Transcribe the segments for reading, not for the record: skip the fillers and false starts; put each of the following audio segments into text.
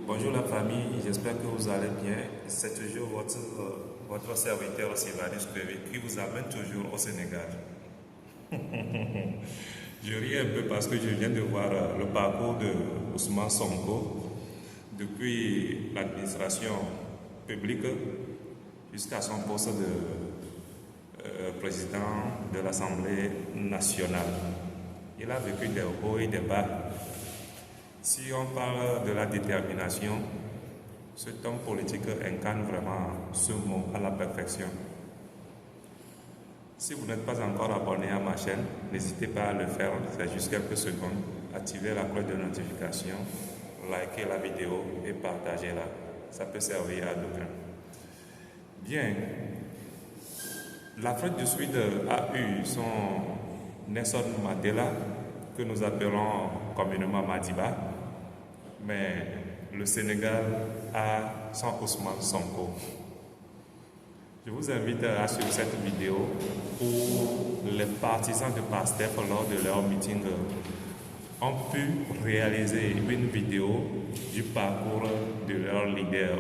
Bonjour la famille, j'espère que vous allez bien. C'est toujours votre serviteur Sylvanus Pévé qui vous amène toujours au Sénégal. Je ris un peu parce que je viens de voir le parcours de Ousmane Sonko depuis l'administration publique jusqu'à son poste de président de l'Assemblée nationale. Il a vécu des hauts et des bas. Si on parle de la détermination, cet homme politique incarne vraiment ce mot à la perfection. Si vous n'êtes pas encore abonné à ma chaîne, n'hésitez pas à le faire, c'est juste quelques secondes. Activez la cloche de notification, likez la vidéo et partagez-la. Ça peut servir à d'autres. Bien, l'Afrique du Sud a eu son Nelson Mandela, que nous appelons communément Madiba, mais le Sénégal a son Ousmane Sonko. Je vous invite à suivre cette vidéo où les partisans de PASTEF, lors de leur meeting, ont pu réaliser une vidéo du parcours de leur leader.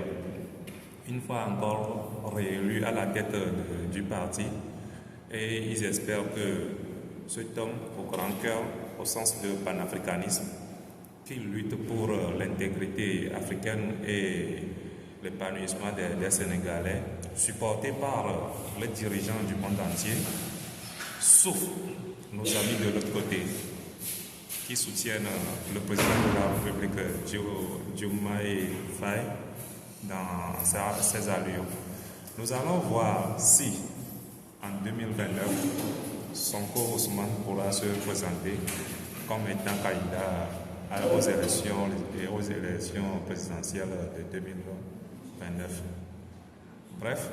Une fois encore réélu à la tête du parti, et ils espèrent que cet homme au grand cœur, au sens de panafricanisme, qui lutte pour l'intégrité africaine et l'épanouissement des Sénégalais, supporté par les dirigeants du monde entier, sauf nos amis de l'autre côté, qui soutiennent le président de la République, Diomaye Faye, dans ses allures. Nous allons voir si, en 2029, Sonko Ousmane pourra se présenter comme étant candidat aux élections présidentielles de 2029. Bref,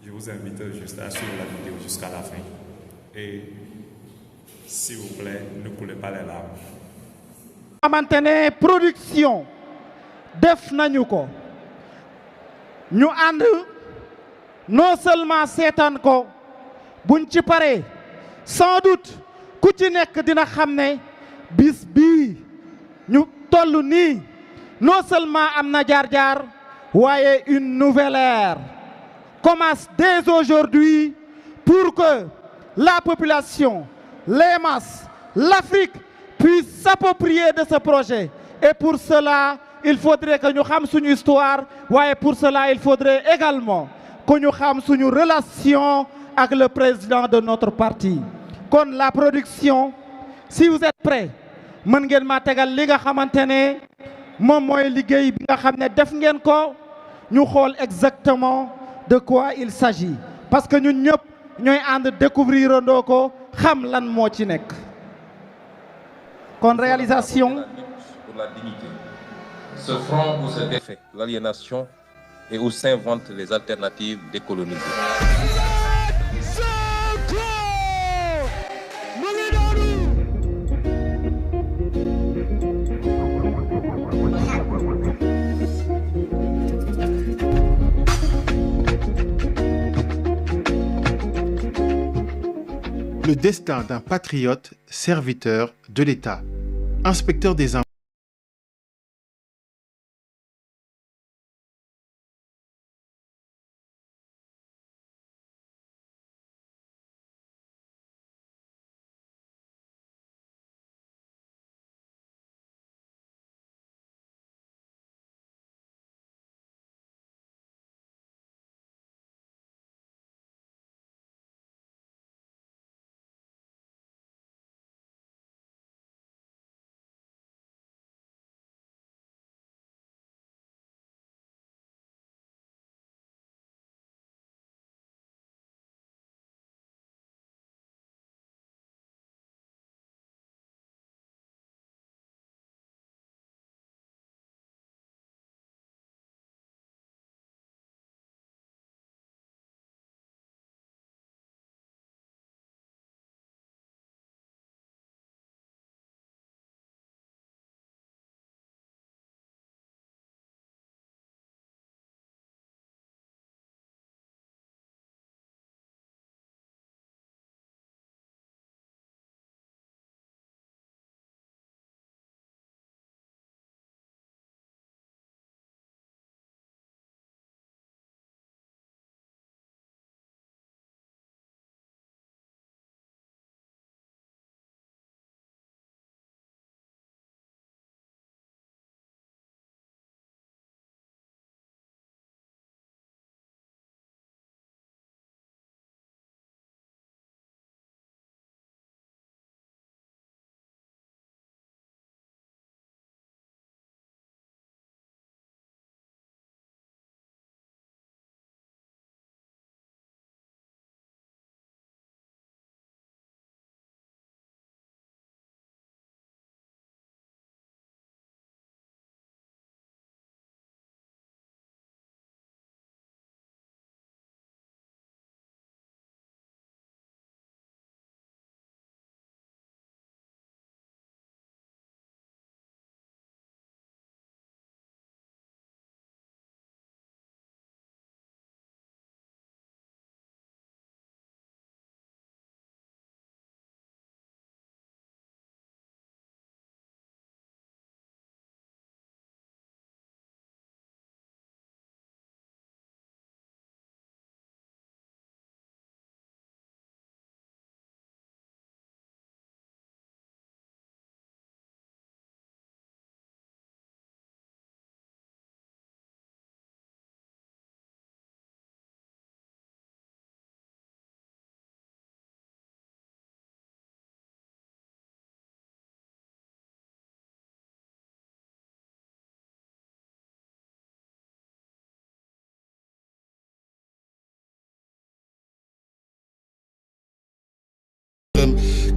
je vous invite juste à suivre la vidéo jusqu'à la fin. Et s'il vous plaît, ne coulez pas les larmes. Maintenez production def nañu ko ñu ànd non seulement seetaan ko buñ ci paree sans doute ku ci nekk dina xam ne bis bii ñu toll nii non seulement am na jaar-jaar waaye une nouvelle ère commence dès aujourd'hui pour que la population, les masses, l'Afrique puissent s'approprier de ce projet. Et pour cela, il faudrait que nous sachions son histoire. Et pour cela, il faudrait également que nous sachions nos relation avec le président de notre parti. Comme la production, si vous êtes prêts, vous pouvez m'attaquer li nga xamantene mom moy liggéey bi nga xamné def ngeen ko ñu xol exactement de quoi il s'agit parce que ñun ñëpp ñoy and découvrir ndoko xam lan mo ci nek kon réalisation pour la dignité. Ce front où se défait l'aliénation et où s'inventent les alternatives décolonisées. Le destin d'un patriote serviteur de l'État, inspecteur des impôts.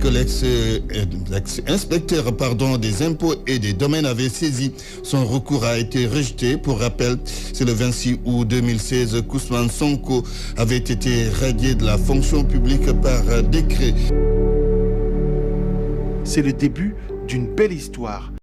que l'ex-inspecteur des impôts et des domaines avait saisi. Son recours a été rejeté. Pour rappel, c'est le 26 août 2016 qu'Ousmane Sonko avait été radié de la fonction publique par décret. C'est le début d'une belle histoire.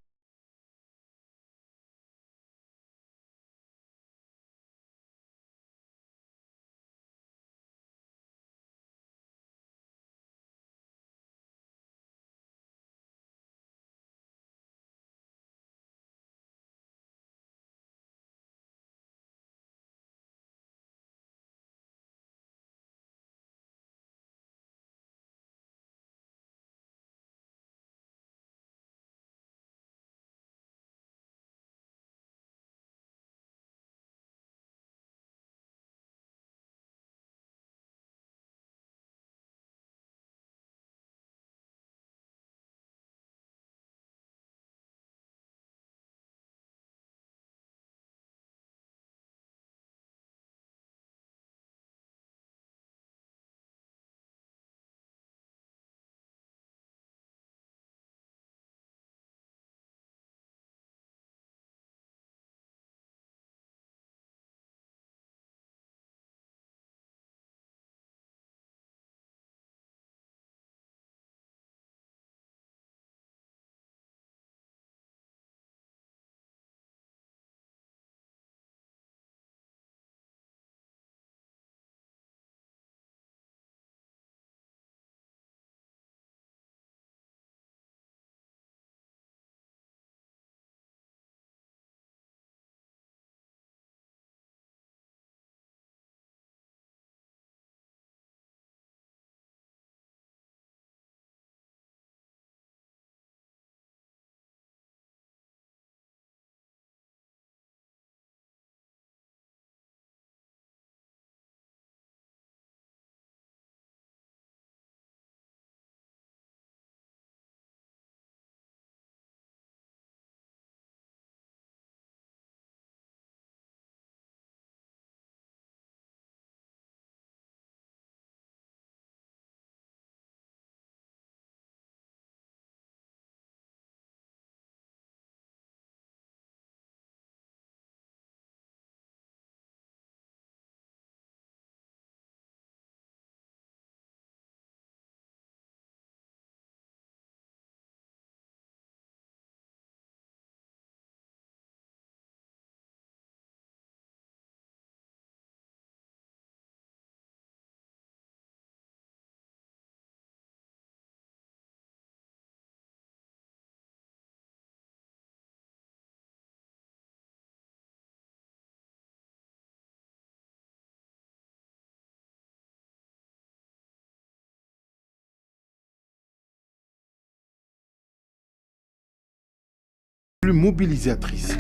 Plus mobilisatrice.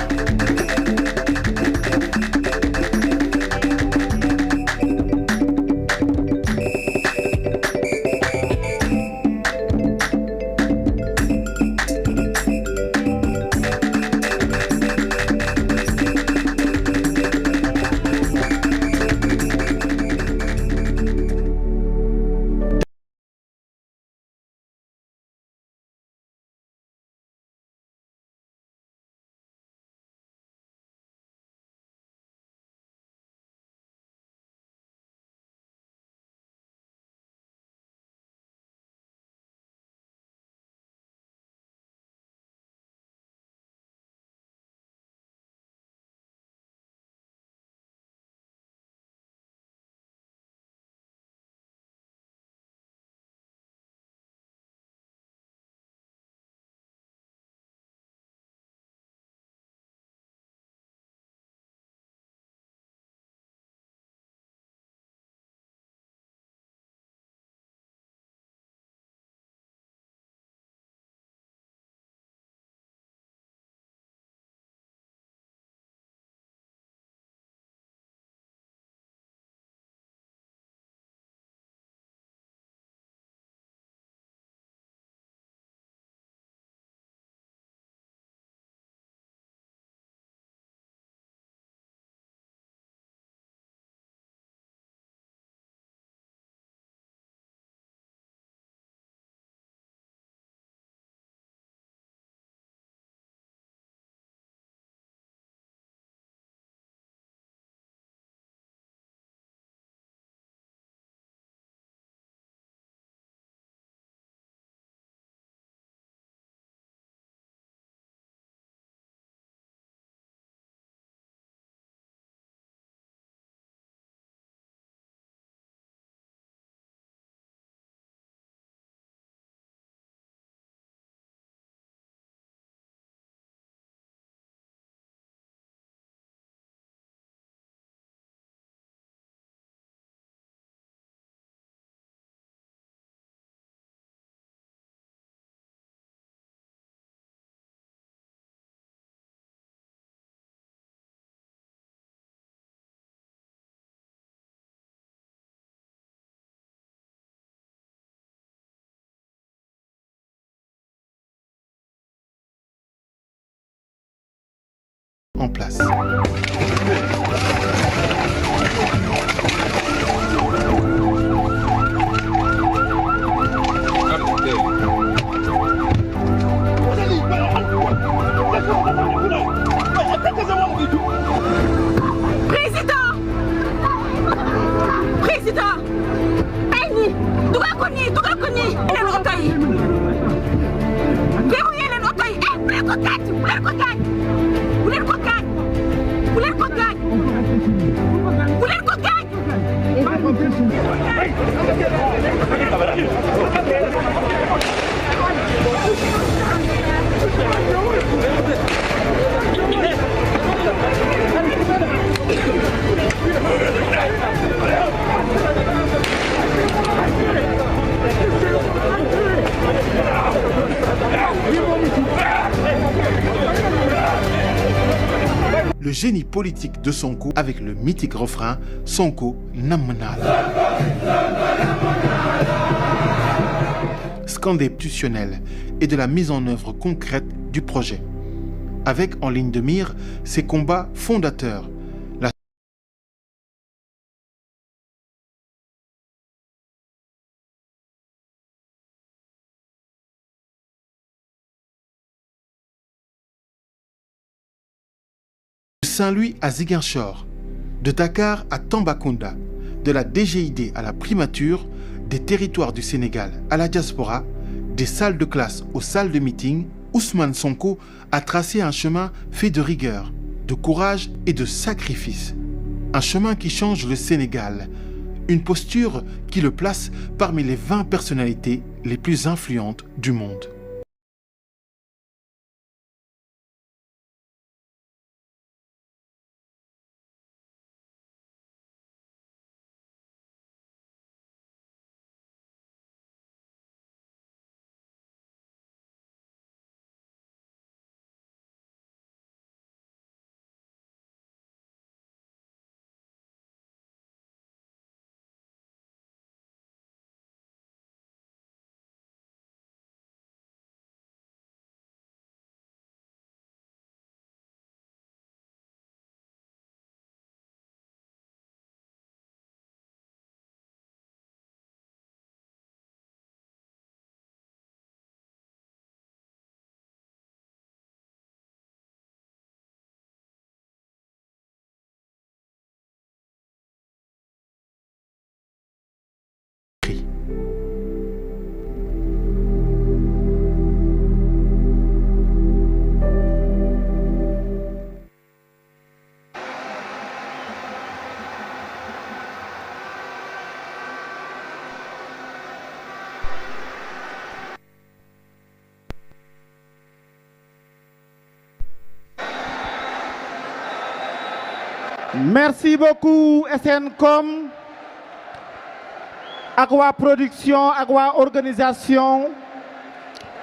en place. Président, Aïni, dugal ko nii leen oto yi verrouillé leen oto yi bu leen ko gaañ bu leen ko gaañ bu leen ko gaañ bu leen ko gaañ bu leen ko gaañ. Le génie politique de Sonko avec le mythique refrain Sonko Namnal. Scandé institutionnel et de la mise en œuvre concrète du projet. Avec en ligne de mire ses combats fondateurs. De Saint-Louis à Ziguinchor, de Dakar à Tambacounda, de la DGID à la primature, des territoires du Sénégal à la diaspora, des salles de classe aux salles de meeting, Ousmane Sonko a tracé un chemin fait de rigueur, de courage et de sacrifice. Un chemin qui change le Sénégal, une posture qui le place parmi les 20 personnalités les plus influentes du monde. Merci beaucoup SNCOM ak waa production ak waa organisation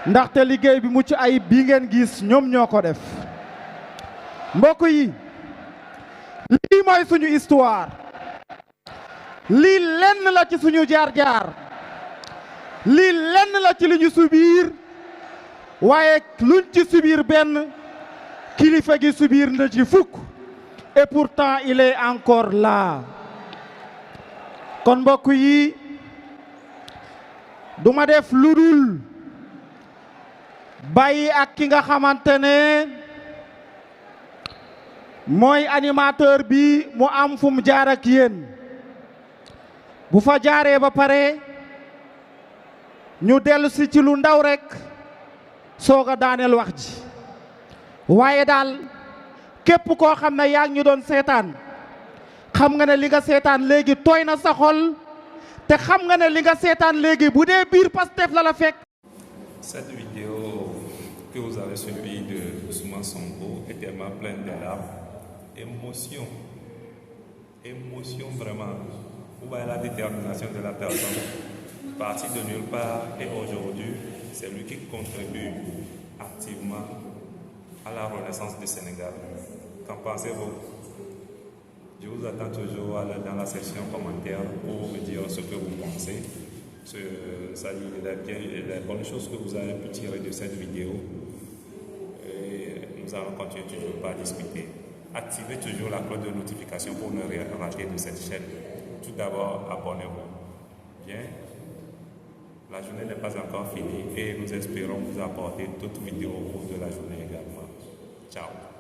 ndaxte liggéey bi mucc ayib bi ngeen gis ñoom ñoo ko def mbokk yi lii mooy suñu histoire lii lenn la ci suñu jaar-jaar lii lenn la ci li ñu subir waaye luñ ci subir benn kilifa gi subir na ci fukk et pourtant il est encore là kon mbokk yi duma def lu dul bàyyi ak ki nga xamante ne mooy animateur bi mu am fu mu jaar ak yéen bu fa jaaree ba pare ñu dellu si ci lu ndaw rek soog a daaneel wax ji waaye daal képp koo xam ne yaa ngi ñu doon seetaan xam nga ne li nga seetaan léegi tooy na sa xol te xam nga ne li nga seetaan léegi bu dee biir Pastef la la fekk. Cette vidéo que vous avez suivie de Ousmane Sonko est tellement pleine de larmes, émotion vraiment. Vous voyez la détermination de la personne, partie de nulle part et aujourd'hui, c'est lui qui contribue activement à la renaissance du Sénégal. Qu'en pensez-vous? Je vous attends toujours dans la section commentaire pour me dire ce que vous pensez. Les bonnes choses que vous avez pu tirer de cette vidéo. Et nous allons continuer toujours par discuter. activez toujours la cloche de notification pour ne rien rater de cette chaîne. Tout d'abord, abonnez-vous. Bien, la journée n'est pas encore finie et nous espérons vous apporter d'autres vidéos au cours de la journée également. Ciao.